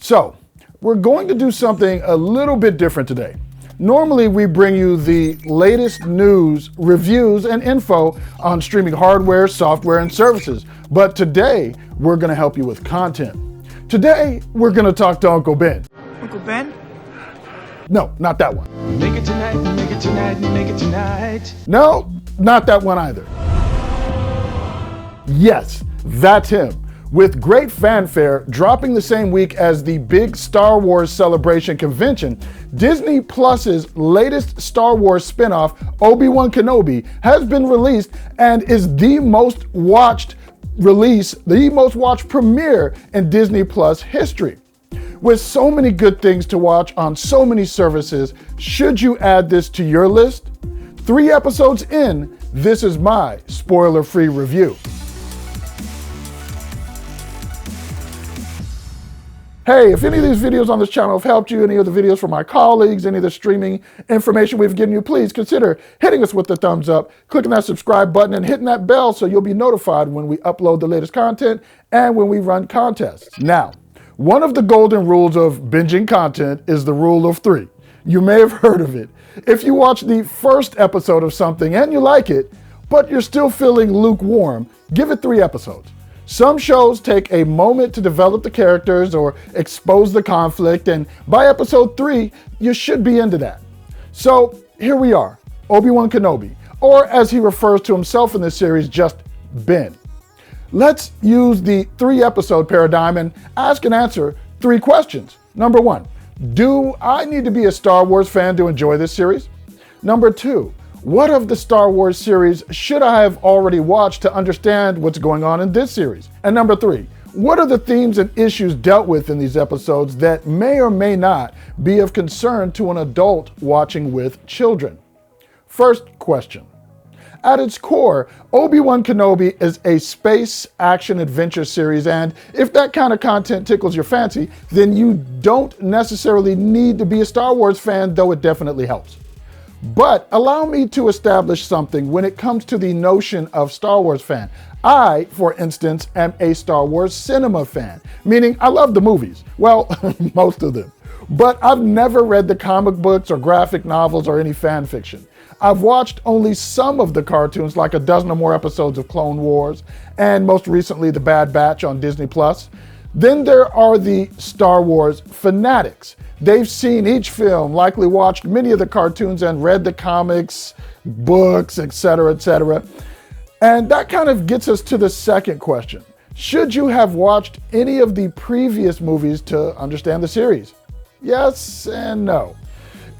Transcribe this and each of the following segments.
So, we're going to do something a little bit different today. Normally, we bring you the latest news, reviews, and info on streaming hardware, software, and services. But today, we're going to help you with content. Today, we're going to talk to Uncle Ben. Uncle Ben? No, not that one. Make it tonight, make it tonight, make it tonight. No, not that one either. Yes, that's him. With great fanfare, dropping the same week as the big Star Wars Celebration convention, Disney Plus's latest Star Wars spinoff, Obi-Wan Kenobi, has been released and is the most watched release, the most watched premiere in Disney Plus history. With so many good things to watch on so many services, should you add this to your list? 3 episodes in, this is my spoiler-free review. Hey, if any of these videos on this channel have helped you, any of the videos from my colleagues, any of the streaming information we've given you, please consider hitting us with the thumbs up, clicking that subscribe button, and hitting that bell so you'll be notified when we upload the latest content and when we run contests. Now, one of the golden rules of binging content is the rule of 3. You may have heard of it. If you watch the first episode of something and you like it, but you're still feeling lukewarm, give it 3 episodes. Some shows take a moment to develop the characters or expose the conflict, and by episode 3, you should be into that. So here we are, Obi-Wan Kenobi, or as he refers to himself in this series, just Ben. Let's use the 3 episode paradigm and ask and answer 3 questions. Number 1, do I need to be a Star Wars fan to enjoy this series? Number 2, what of the Star Wars series should I have already watched to understand what's going on in this series? And number 3, what are the themes and issues dealt with in these episodes that may or may not be of concern to an adult watching with children? First question. At its core, Obi-Wan Kenobi is a space action adventure series, and if that kind of content tickles your fancy, then you don't necessarily need to be a Star Wars fan, though it definitely helps. But allow me to establish something when it comes to the notion of Star Wars fan. I, for instance, am a Star Wars cinema fan, meaning I love the movies. Well, most of them. But I've never read the comic books or graphic novels or any fan fiction. I've watched only some of the cartoons, like a dozen or more episodes of Clone Wars, and most recently The Bad Batch on Disney Plus. Then there are the Star Wars fanatics. They've seen each film, likely watched many of the cartoons and read the comics, books, etc., etc. And that kind of gets us to the second question. Should you have watched any of the previous movies to understand the series? Yes and no.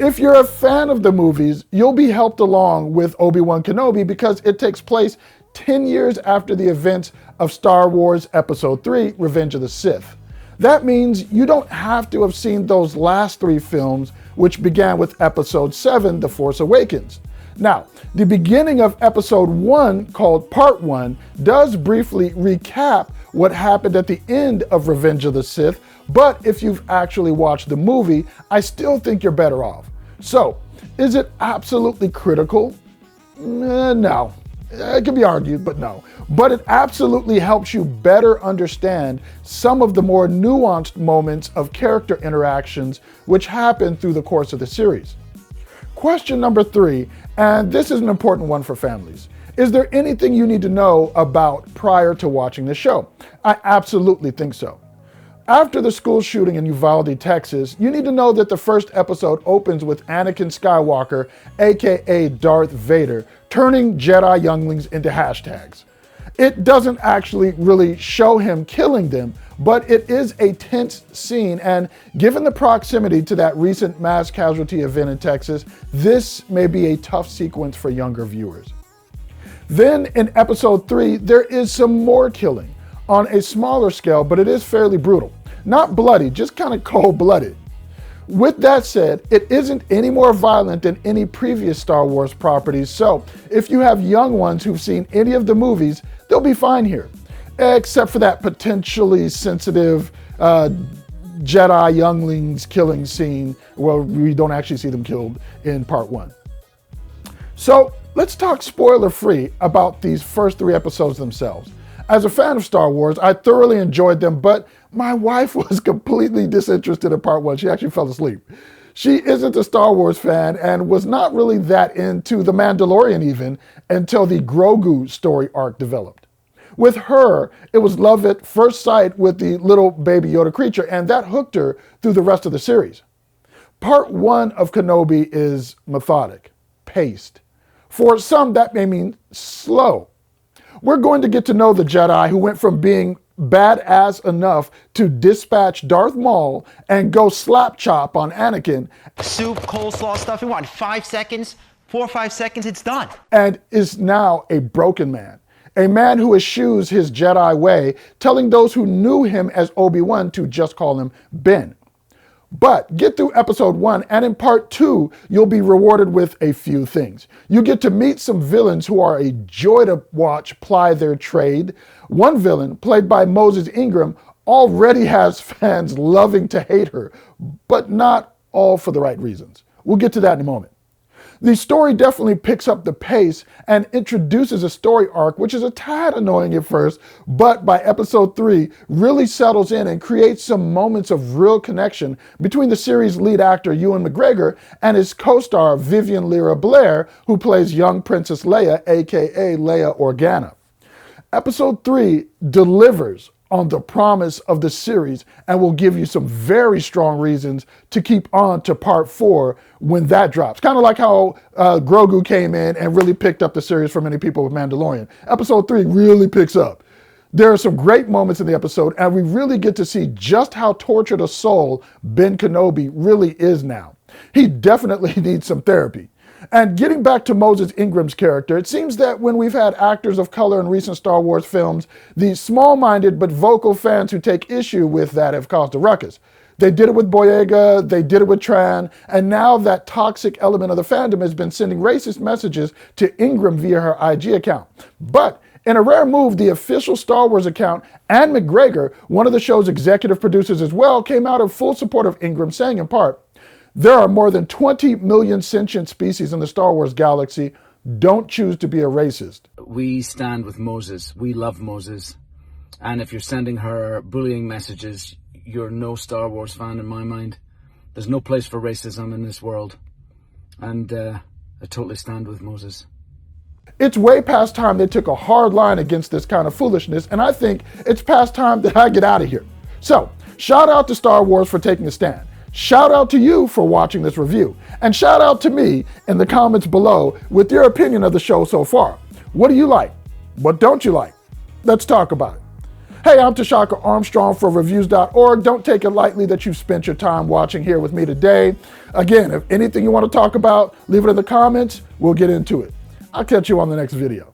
If you're a fan of the movies, you'll be helped along with Obi-Wan Kenobi because it takes place 10 years after the events of Star Wars Episode 3, Revenge of the Sith. That means you don't have to have seen those last 3 films, which began with Episode 7, The Force Awakens. Now, the beginning of Episode 1, called Part 1, does briefly recap what happened at the end of Revenge of the Sith, but if you've actually watched the movie, I still think you're better off. So, is it absolutely critical? No. It can be argued, but no. But it absolutely helps you better understand some of the more nuanced moments of character interactions which happen through the course of the series. Question number 3, and this is an important one for families. Is there anything you need to know about prior to watching the show? I absolutely think so. After the school shooting in Uvalde, Texas, you need to know that the first episode opens with Anakin Skywalker, aka Darth Vader, turning Jedi younglings into hashtags. It doesn't actually really show him killing them, but it is a tense scene, and given the proximity to that recent mass casualty event in Texas, this may be a tough sequence for younger viewers. Then in episode 3, there is some more killing on a smaller scale, but it is fairly brutal. Not bloody, just kind of cold-blooded. With that said, it isn't any more violent than any previous Star Wars properties, so if you have young ones who've seen any of the movies, they'll be fine here, except for that potentially sensitive Jedi younglings killing scene where we don't actually see them killed in Part 1. So let's talk spoiler-free about these first 3 episodes themselves. As a fan of Star Wars, I thoroughly enjoyed them, but My wife was completely disinterested in part one. She actually fell asleep. She isn't a Star Wars fan and was not really that into The Mandalorian even until the Grogu story arc developed. With her, it was love at first sight with the little baby Yoda creature, and that hooked her through the rest of the series. Part one of Kenobi is methodic, paced. For some, that may mean slow. We're going to get to know the Jedi who went from being badass enough to dispatch Darth Maul and go slap chop on Anakin. Soup, coleslaw stuff, we want 5 seconds, 4 or 5 seconds, it's done. And is now a broken man. A man who eschews his Jedi way, telling those who knew him as Obi-Wan to just call him Ben. But get through episode 1, and in part 2, you'll be rewarded with a few things. You get to meet some villains who are a joy to watch ply their trade. One villain, played by Moses Ingram, already has fans loving to hate her, but not all for the right reasons. We'll get to that in a moment. The story definitely picks up the pace and introduces a story arc, which is a tad annoying at first, but by episode 3 really settles in and creates some moments of real connection between the series' lead actor Ewan McGregor and his co-star Vivian Lyra Blair, who plays young Princess Leia, aka Leia Organa. Episode 3 delivers on the promise of the series and will give you some very strong reasons to keep on to part 4 when that drops. Kind of like how Grogu came in and really picked up the series for many people with Mandalorian. Episode 3 really picks up. There are some great moments in the episode, and we really get to see just how tortured a soul Ben Kenobi really is now. He definitely needs some therapy. And getting back to Moses Ingram's character, it seems that when we've had actors of color in recent Star Wars films, the small-minded but vocal fans who take issue with that have caused a ruckus. They did it with Boyega, they did it with Tran, and now that toxic element of the fandom has been sending racist messages to Ingram via her IG account. But in a rare move, the official Star Wars account and McGregor, one of the show's executive producers as well, came out in full support of Ingram, saying in part, "There are more than 20 million sentient species in the Star Wars galaxy. Don't choose to be a racist." We stand with Moses. We love Moses. And if you're sending her bullying messages, you're no Star Wars fan in my mind. There's no place for racism in this world. And I totally stand with Moses. It's way past time they took a hard line against this kind of foolishness, and I think it's past time that I get out of here. So, shout out to Star Wars for taking a stand. Shout out to you for watching this review. And shout out to me in the comments below with your opinion of the show so far. What do you like? What don't you like? Let's talk about it. Hey, I'm Tshaka Armstrong for Reviews.org. Don't take it lightly that you've spent your time watching here with me today. Again, if anything you want to talk about, leave it in the comments. We'll get into it. I'll catch you on the next video.